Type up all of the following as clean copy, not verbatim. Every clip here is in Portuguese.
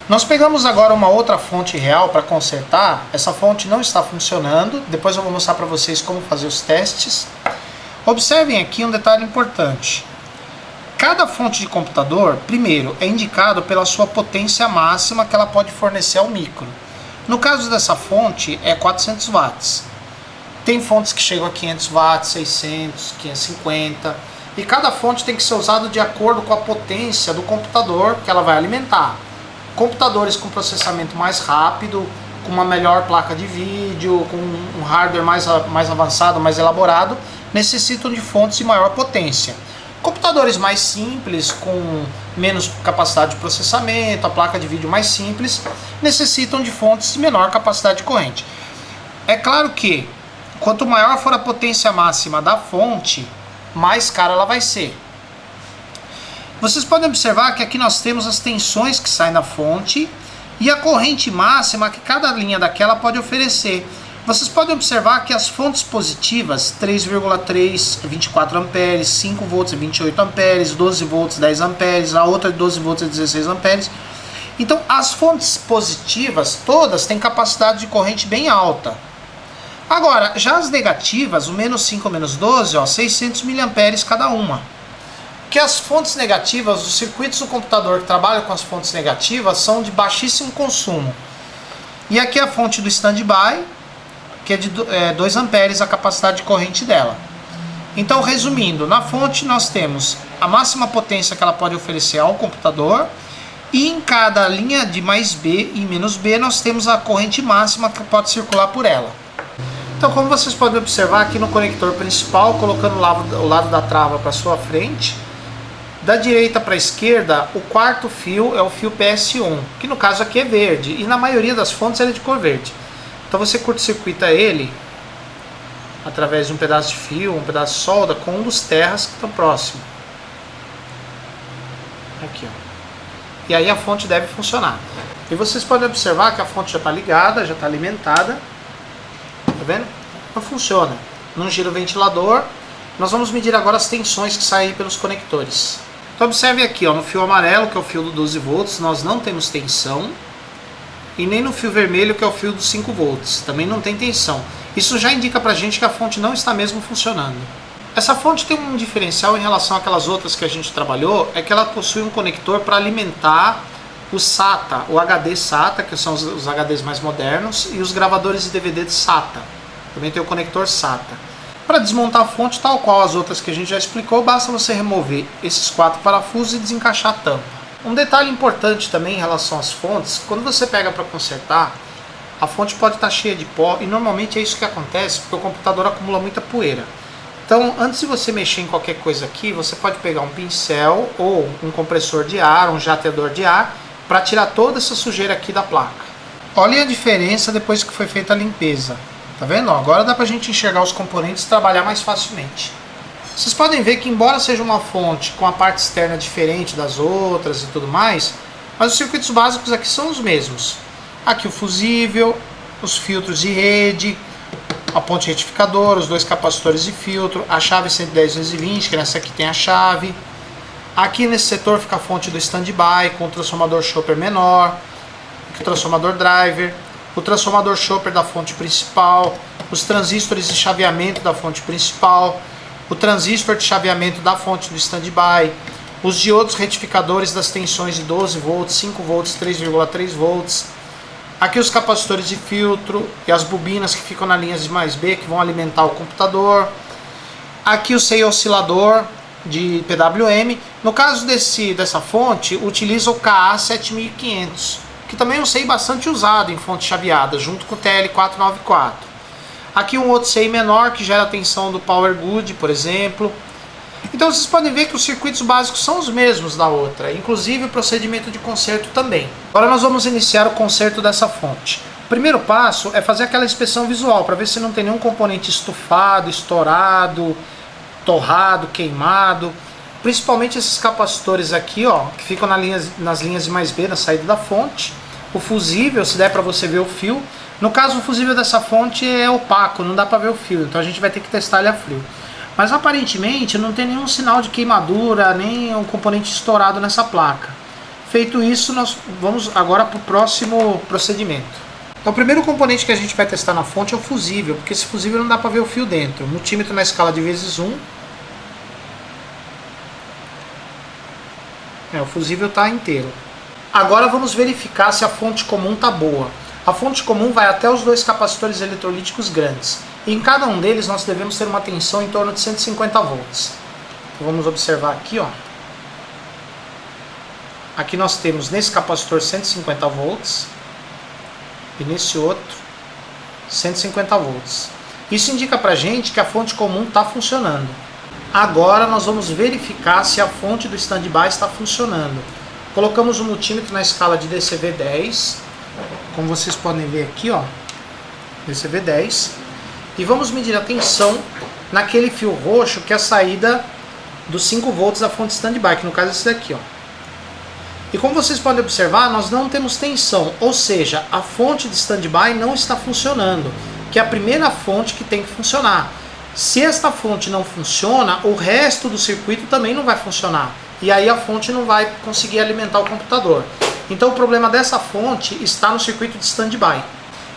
Nós pegamos agora uma outra fonte real para consertar. Essa fonte não está funcionando. Depois eu vou mostrar para vocês como fazer os testes. Observem aqui um detalhe importante. Cada fonte de computador, primeiro, é indicado pela sua potência máxima que ela pode fornecer ao micro. No caso dessa fonte, é 400 watts. Tem fontes que chegam a 500 watts, 600, 550. E cada fonte tem que ser usada de acordo com a potência do computador que ela vai alimentar. Computadores com processamento mais rápido, com uma melhor placa de vídeo, com um hardware mais avançado, mais elaborado, necessitam de fontes de maior potência. Computadores mais simples, com menos capacidade de processamento, a placa de vídeo mais simples, necessitam de fontes de menor capacidade de corrente. É claro que, quanto maior for a potência máxima da fonte, mais cara ela vai ser. Vocês podem observar que aqui nós temos as tensões que saem da fonte e a corrente máxima que cada linha daquela pode oferecer. Vocês podem observar que as fontes positivas, 3,3, 24 amperes, 5 volts, 28 amperes, 12 volts, 10 amperes, a outra 12 volts, 16 amperes. Então as fontes positivas todas têm capacidade de corrente bem alta. Agora, já as negativas, o menos 5 ou menos 12, 600 miliamperes cada uma. Que as fontes negativas, os circuitos do computador que trabalham com as fontes negativas são de baixíssimo consumo. E aqui a fonte do standby, que é de 2 amperes a capacidade de corrente dela. Então, resumindo, na fonte nós temos a máxima potência que ela pode oferecer ao computador, e em cada linha de mais B e menos B nós temos a corrente máxima que pode circular por ela. Então, como vocês podem observar aqui no conector principal, colocando o lado da trava para sua frente, da direita para a esquerda, o quarto fio é o fio PS1, que no caso aqui é verde, e na maioria das fontes ele é de cor verde. Então você curto-circuita ele através de um pedaço de fio, um pedaço de solda, com um dos terras que estão próximo. Aqui, ó. E aí a fonte deve funcionar. E vocês podem observar que a fonte já está ligada, já está alimentada. Tá vendo? Não funciona. Não gira o ventilador. Nós vamos medir agora as tensões que saem pelos conectores. Então observe aqui, ó, no fio amarelo, que é o fio do 12 volts, nós não temos tensão. E nem no fio vermelho, que é o fio dos 5 volts. Também não tem tensão. Isso já indica pra gente que a fonte não está mesmo funcionando. Essa fonte tem um diferencial em relação àquelas outras que a gente trabalhou, é que ela possui um conector para alimentar o SATA, o HD SATA, que são os HDs mais modernos, e os gravadores de DVD de SATA. Também tem o conector SATA. Para desmontar a fonte, tal qual as outras que a gente já explicou, basta você remover esses 4 parafusos e desencaixar a tampa. Um detalhe importante também em relação às fontes, quando você pega para consertar, a fonte pode estar cheia de pó, e normalmente é isso que acontece, porque o computador acumula muita poeira. Então, antes de você mexer em qualquer coisa aqui, você pode pegar um pincel ou um compressor de ar, um jateador de ar, para tirar toda essa sujeira aqui da placa. Olhem a diferença depois que foi feita a limpeza. Tá vendo? Agora dá pra gente enxergar os componentes e trabalhar mais facilmente. Vocês podem ver que, embora seja uma fonte com a parte externa diferente das outras e tudo mais, mas os circuitos básicos aqui são os mesmos. Aqui o fusível, os filtros de rede, a ponte retificadora, os 2 capacitores de filtro, a chave 110/220, que nessa aqui tem a chave. Aqui nesse setor fica a fonte do standby, com o transformador chopper menor, o transformador driver, o transformador chopper da fonte principal, os transistores de chaveamento da fonte principal, o transistor de chaveamento da fonte do standby, os diodos retificadores das tensões de 12 volts, 5 volts, 3,3 volts. Aqui os capacitores de filtro e as bobinas que ficam nas linhas de mais B, que vão alimentar o computador. Aqui o SEI oscilador de PWM. No caso dessa fonte, utiliza o KA7500, que também é um SEI bastante usado em fontes chaveadas, junto com o TL494. Aqui um outro SEI menor que gera a tensão do Power Good, por exemplo. Então vocês podem ver que os circuitos básicos são os mesmos da outra, inclusive o procedimento de conserto também. Agora nós vamos iniciar o conserto dessa fonte. O primeiro passo é fazer aquela inspeção visual, para ver se não tem nenhum componente estufado, estourado, torrado, queimado. Principalmente esses capacitores aqui, ó, que ficam nas linhas de mais B, na saída da fonte. O fusível, se der para você ver o fio. No caso, o fusível dessa fonte é opaco, não dá para ver o fio, então a gente vai ter que testar ele a frio. Mas aparentemente não tem nenhum sinal de queimadura, nem um componente estourado nessa placa. Feito isso, nós vamos agora para o próximo procedimento. Então, o primeiro componente que a gente vai testar na fonte é o fusível, porque esse fusível não dá para ver o fio dentro. Multímetro na escala de vezes 1. O fusível está inteiro. Agora vamos verificar se a fonte comum está boa. A fonte comum vai até os dois capacitores eletrolíticos grandes. E em cada um deles nós devemos ter uma tensão em torno de 150 volts. Então, vamos observar aqui, ó. Aqui nós temos nesse capacitor 150 volts. E nesse outro 150 volts. Isso indica pra gente que a fonte comum está funcionando. Agora nós vamos verificar se a fonte do standby está funcionando. Colocamos o multímetro na escala de DCV10, como vocês podem ver aqui, ó, DCV10, e vamos medir a tensão naquele fio roxo que é a saída dos 5 volts da fonte standby, que no caso é esse daqui, ó. E como vocês podem observar, nós não temos tensão, ou seja, a fonte de standby não está funcionando, que é a primeira fonte que tem que funcionar. Se esta fonte não funciona, o resto do circuito também não vai funcionar. E aí a fonte não vai conseguir alimentar o computador. Então o problema dessa fonte está no circuito de standby.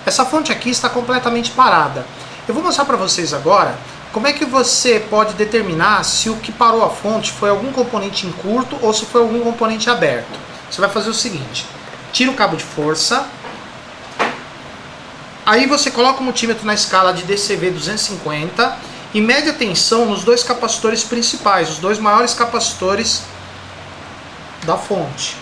Essa fonte aqui está completamente parada. Eu vou mostrar para vocês agora como é que você pode determinar se o que parou a fonte foi algum componente em curto ou se foi algum componente aberto. Você vai fazer o seguinte: tira o cabo de força, aí você coloca o multímetro na escala de DCV 250 e mede a tensão nos dois capacitores principais, os dois maiores capacitores da fonte.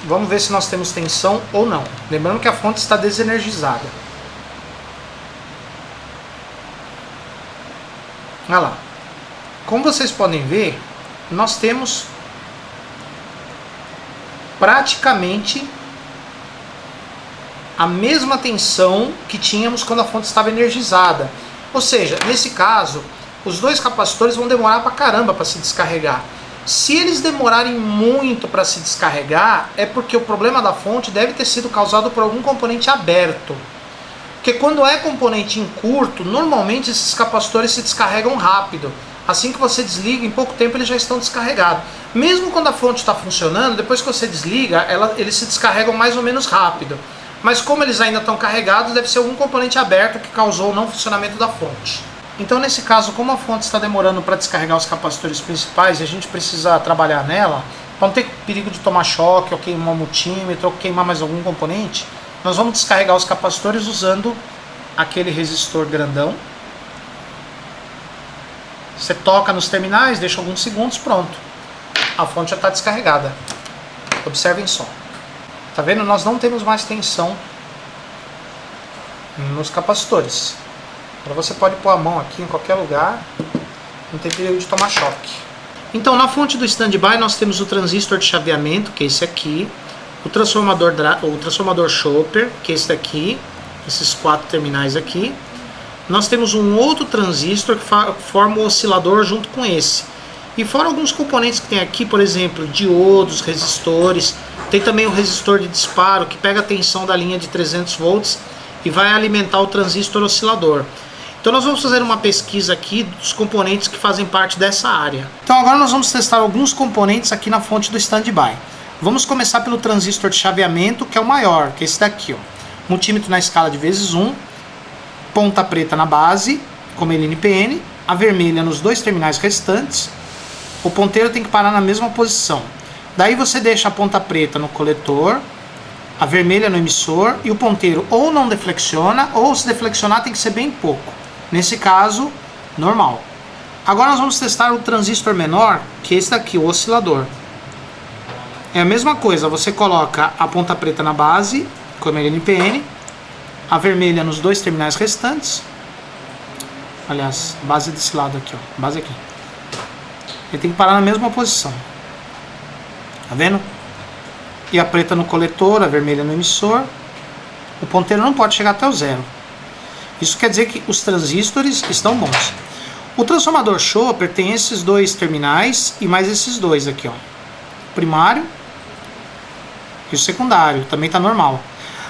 Vamos ver se nós temos tensão ou não. Lembrando que a fonte está desenergizada. Olha lá. Como vocês podem ver, nós temos praticamente a mesma tensão que tínhamos quando a fonte estava energizada. Ou seja, nesse caso, os dois capacitores vão demorar pra caramba para se descarregar. Se eles demorarem muito para se descarregar, é porque o problema da fonte deve ter sido causado por algum componente aberto. Porque quando é componente em curto, normalmente esses capacitores se descarregam rápido. Assim que você desliga, em pouco tempo eles já estão descarregados. Mesmo quando a fonte está funcionando, depois que você desliga, eles se descarregam mais ou menos rápido. Mas como eles ainda estão carregados, deve ser algum componente aberto que causou o não funcionamento da fonte. Então nesse caso, como a fonte está demorando para descarregar os capacitores principais e a gente precisa trabalhar nela, para não ter perigo de tomar choque, ou queimar o multímetro, ou queimar mais algum componente, nós vamos descarregar os capacitores usando aquele resistor grandão. Você toca nos terminais, deixa alguns segundos, pronto. A fonte já está descarregada. Observem só. Tá vendo? Nós não temos mais tensão nos capacitores. Agora você pode pôr a mão aqui em qualquer lugar, não tem perigo de tomar choque. Então na fonte do standby nós temos o transistor de chaveamento, que é esse aqui, o transformador Chopper, que é esse daqui, esses 4 terminais aqui. Nós temos um outro transistor que forma o oscilador junto com esse. E fora alguns componentes que tem aqui, por exemplo, diodos, resistores. Tem também o resistor de disparo, que pega a tensão da linha de 300 volts e vai alimentar o transistor oscilador. Então nós vamos fazer uma pesquisa aqui dos componentes que fazem parte dessa área. Então agora nós vamos testar alguns componentes aqui na fonte do standby. Vamos começar pelo transistor de chaveamento, que é o maior, que é esse daqui, ó. Multímetro na escala de vezes 1, ponta preta na base, como NPN, a vermelha nos dois terminais restantes. O ponteiro tem que parar na mesma posição. Daí você deixa a ponta preta no coletor, a vermelha no emissor, e o ponteiro ou não deflexiona, ou se deflexionar tem que ser bem pouco. Nesse caso, normal. Agora nós vamos testar o transistor menor, que é esse daqui, o oscilador. É a mesma coisa, você coloca a ponta preta na base, como NPN, a vermelha nos dois terminais restantes. Aliás, base desse lado aqui, ó, base aqui. Ele tem que parar na mesma posição. Tá vendo? E a preta no coletor, a vermelha no emissor. O ponteiro não pode chegar até o zero. Isso quer dizer que os transistores estão bons. O transformador Chopper tem esses dois terminais e mais esses dois aqui, ó. O primário e o secundário, também está normal.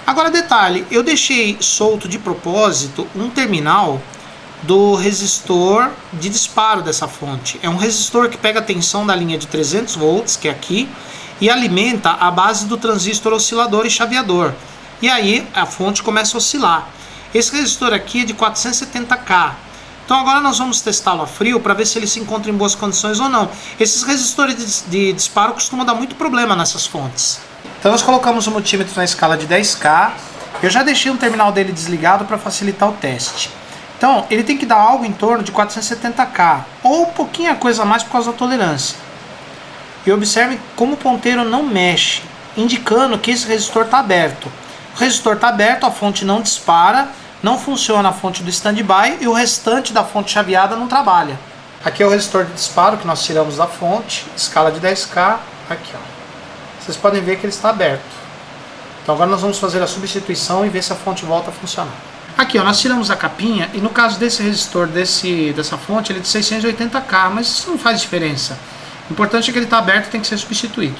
Agora detalhe, eu deixei solto de propósito um terminal do resistor de disparo dessa fonte. É um resistor que pega a tensão da linha de 300 volts, que é aqui, e alimenta a base do transistor oscilador e chaveador. E aí a fonte começa a oscilar. Esse resistor aqui é de 470K. Então agora nós vamos testá-lo a frio para ver se ele se encontra em boas condições ou não. Esses resistores de disparo costumam dar muito problema nessas fontes. Então nós colocamos o multímetro na escala de 10K. Eu já deixei um terminal dele desligado para facilitar o teste. Então ele tem que dar algo em torno de 470K, ou um pouquinho a coisa a mais por causa da tolerância. E observe como o ponteiro não mexe, indicando que esse resistor está aberto. O resistor está aberto, a fonte não dispara, não funciona a fonte do standby e o restante da fonte chaveada não trabalha. Aqui é o resistor de disparo que nós tiramos da fonte, escala de 10K, aqui ó. Vocês podem ver que ele está aberto. Então agora nós vamos fazer a substituição e ver se a fonte volta a funcionar. Aqui ó, nós tiramos a capinha e no caso desse resistor dessa fonte ele é de 680K, mas isso não faz diferença. O importante é que ele está aberto e tem que ser substituído.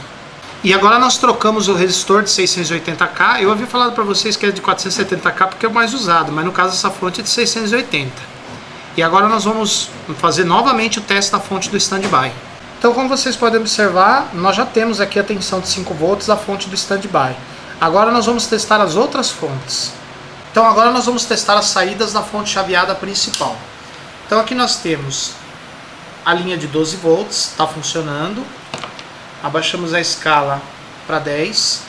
E agora nós trocamos o resistor de 680K. Eu havia falado para vocês que é de 470K porque é o mais usado, mas no caso essa fonte é de 680. E agora nós vamos fazer novamente o teste da fonte do standby. Então como vocês podem observar, nós já temos aqui a tensão de 5 volts da fonte do standby. Agora nós vamos testar as outras fontes. Então agora nós vamos testar as saídas da fonte chaveada principal. Então aqui nós temos a linha de 12 volts, está funcionando. Abaixamos a escala para 10.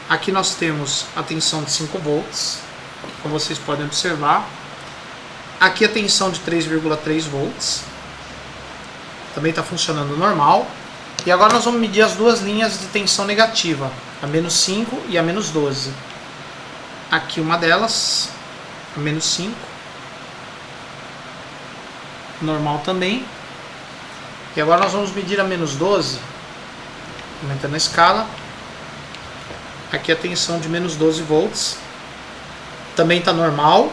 Aqui nós temos a tensão de 5 volts, como vocês podem observar. Aqui a tensão de 3,3 volts. Também está funcionando normal. E agora nós vamos medir as duas linhas de tensão negativa, a menos 5 e a menos 12. Aqui uma delas, a menos 5. Normal também. E agora nós vamos medir a menos 12. Aumentando a escala. Aqui a tensão de menos 12 volts. Também está normal.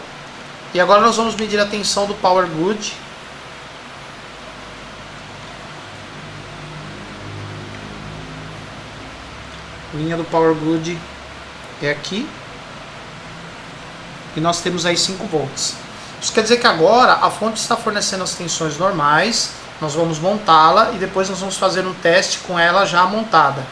E agora nós vamos medir a tensão do Power Good. A linha do Power Good é aqui. E nós temos aí 5 volts. Isso quer dizer que agora a fonte está fornecendo as tensões normais. Nós vamos montá-la e depois nós vamos fazer um teste com ela já montada.